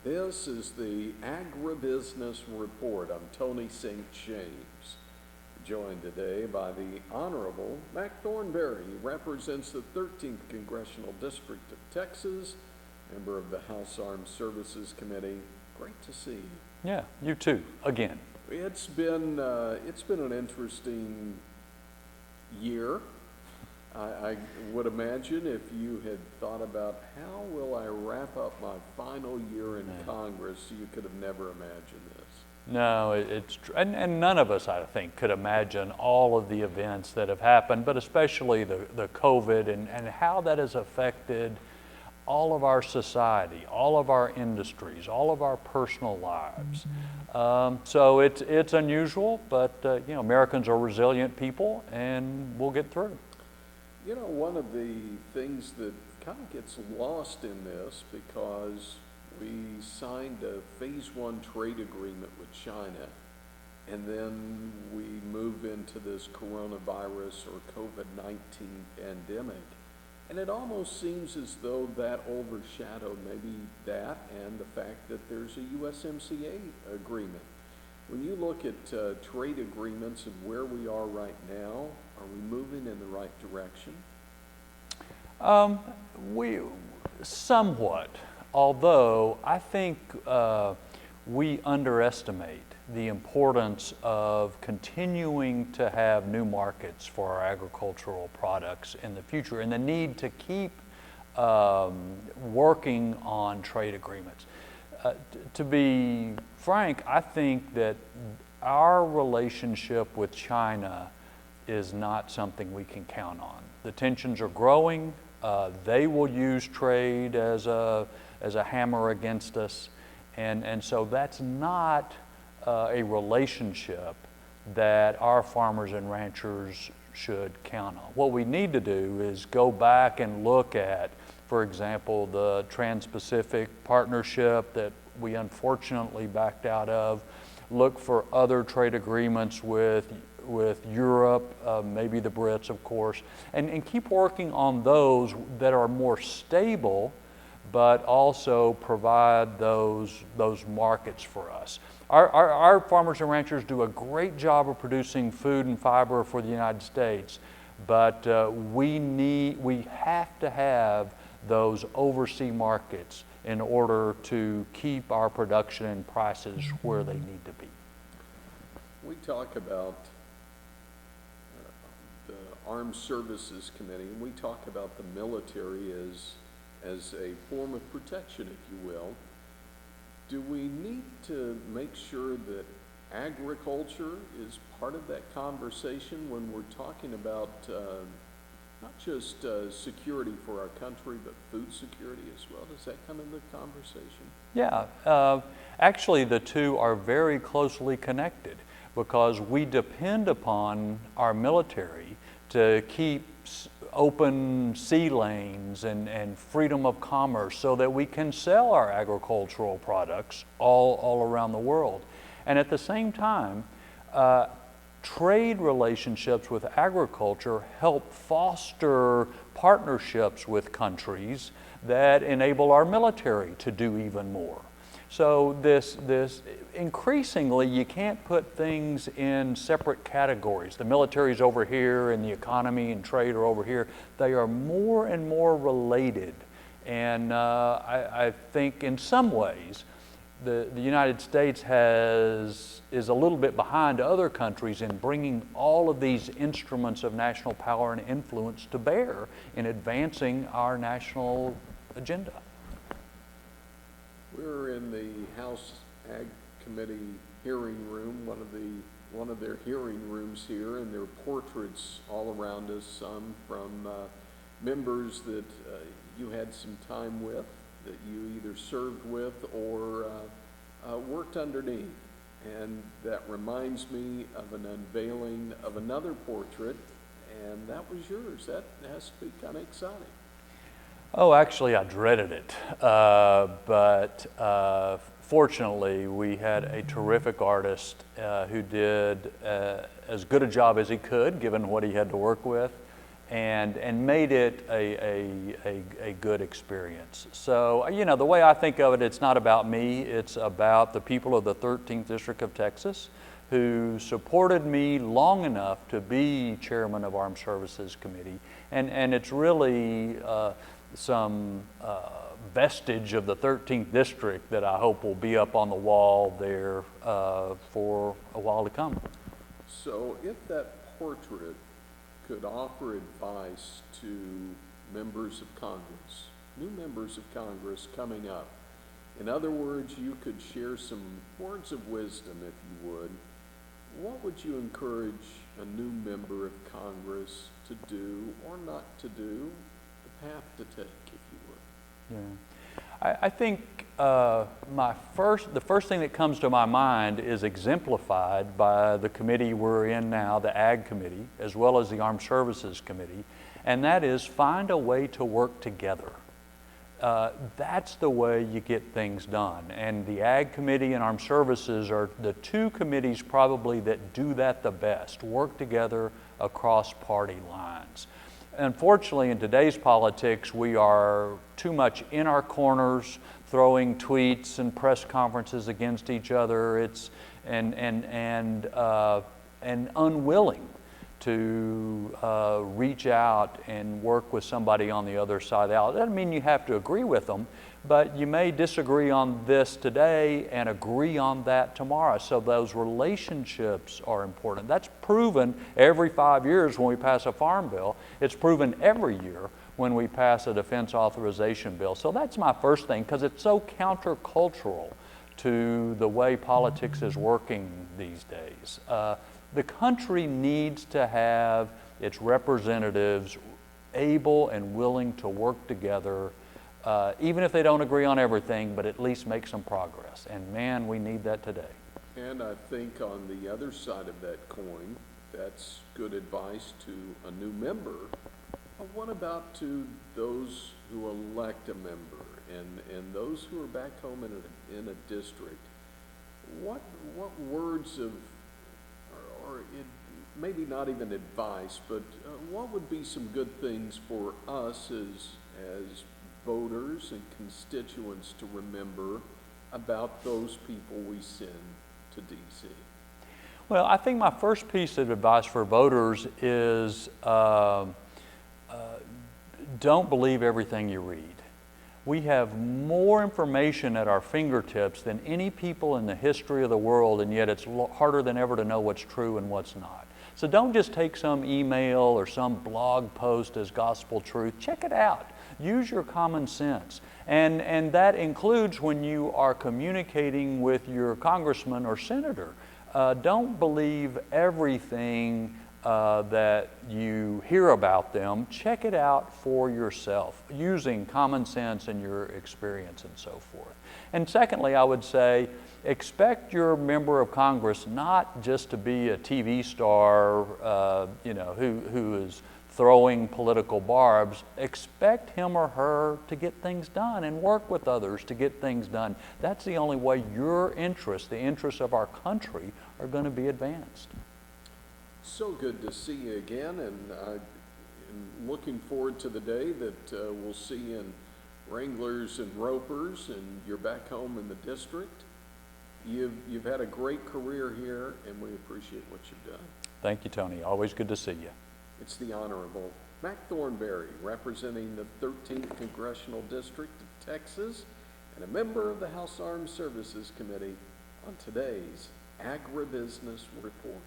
This is the Agribusiness Report. I'm Tony St. James, joined today by the Honorable Mac Thornberry. He represents the 13th Congressional District of Texas, member of the House Armed Services Committee. Great to see you. Yeah, you too, again. It's been an interesting year. I would imagine if you had thought about how will I wrap up my final year in Congress, you could have never imagined this. No, and none of us, I think, could imagine all of the events that have happened, but especially the COVID and how that has affected all of our society, all of our industries, all of our personal lives. So it's unusual, but you know, Americans are resilient people, and we'll get through. You know, one of the things that kind of gets lost in this, because we signed a phase 1 trade agreement with China, and then we move into this coronavirus or COVID-19 pandemic. And it almost seems as though that overshadowed maybe that and the fact that there's a USMCA agreement. When you look at trade agreements and where we are right now, are we moving in the right direction? We somewhat, although I think we underestimate the importance of continuing to have new markets for our agricultural products in the future, and the need to keep working on trade agreements. To be frank, I think that our relationship with China is not something we can count on. The tensions are growing. They will use trade as a hammer against us, and so that's not a relationship that our farmers and ranchers should count on. What we need to do is go back and look at, for example, the Trans-Pacific Partnership that we unfortunately backed out of, look for other trade agreements with Europe, maybe the Brits, of course, and keep working on those that are more stable, but also provide those markets for us. Our farmers and ranchers do a great job of producing food and fiber for the United States, but we have to have those overseas markets in order to keep our production and prices where they need to be. We talk about the Armed Services Committee, and we talk about the military as a form of protection, if you will. Do we need to make sure that agriculture is part of that conversation when we're talking about not just security for our country, but food security as well? Does that come into the conversation? Yeah, actually the two are very closely connected, because we depend upon our military to keep open sea lanes and freedom of commerce so that we can sell our agricultural products all around the world. And at the same time, trade relationships with agriculture help foster partnerships with countries that enable our military to do even more. So this increasingly, you can't put things in separate categories. The military's over here and the economy and trade are over here. They are more and more related. And I think in some ways, the United States is a little bit behind other countries in bringing all of these instruments of national power and influence to bear in advancing our national agenda. We're in the House Ag Committee hearing room, one of their hearing rooms here, and there are portraits all around us, some from members that you had some time with, that you either served with or worked underneath. And that reminds me of an unveiling of another portrait, and that was yours. That has to be kind of exciting. Oh, actually, I dreaded it, but fortunately, we had a terrific artist who did as good a job as he could, given what he had to work with, and made it a good experience. So, you know, the way I think of it, it's not about me, it's about the people of the 13th District of Texas who supported me long enough to be chairman of Armed Services Committee. And it's really some vestige of the 13th District that I hope will be up on the wall there for a while to come. So if that portrait could offer advice to members of Congress, new members of Congress coming up, in other words, you could share some words of wisdom, if you would, what would you encourage a new member of Congress to do or not to do, the path to take, if you would? Yeah. I think the first thing that comes to my mind is exemplified by the committee we're in now, the Ag Committee, as well as the Armed Services Committee, and that is find a way to work together. That's the way you get things done. And the Ag Committee and Armed Services are the two committees probably that do that the best, work together across party lines. Unfortunately, in today's politics, we are too much in our corners, throwing tweets and press conferences against each other. And unwilling to reach out and work with somebody on the other side out. That doesn't mean you have to agree with them, but you may disagree on this today and agree on that tomorrow. So those relationships are important. That's proven every 5 years when we pass a farm bill. It's proven every year when we pass a defense authorization bill. So that's my first thing, because it's so countercultural to the way politics is working these days. The country needs to have its representatives able and willing to work together, even if they don't agree on everything, but at least make some progress. And man, we need that today. And I think on the other side of that coin, that's good advice to a new member. But what about to those who elect a member and those who are back home in a district? What words of, or it, maybe not even advice, but what would be some good things for us as voters and constituents to remember about those people we send to D.C.? Well, I think my first piece of advice for voters is don't believe everything you read. We have more information at our fingertips than any people in the history of the world, and yet it's harder than ever to know what's true and what's not. So don't just take some email or some blog post as gospel truth. Check it out. Use your common sense. And that includes when you are communicating with your congressman or senator. Don't believe everything that you hear about them. Check it out for yourself, using common sense and your experience and so forth. And secondly, I would say, expect your member of Congress not just to be a TV star, who is throwing political barbs. Expect him or her to get things done and work with others to get things done. That's the only way your interests, the interests of our country, are going to be advanced. So good to see you again, and I'm looking forward to the day that we'll see you in Wranglers and Ropers, and you're back home in the district. You've had a great career here, and we appreciate what you've done. Thank you, Tony. Always good to see you. It's the Honorable Mac Thornberry, representing the 13th Congressional District of Texas, and a member of the House Armed Services Committee on today's Agribusiness Report.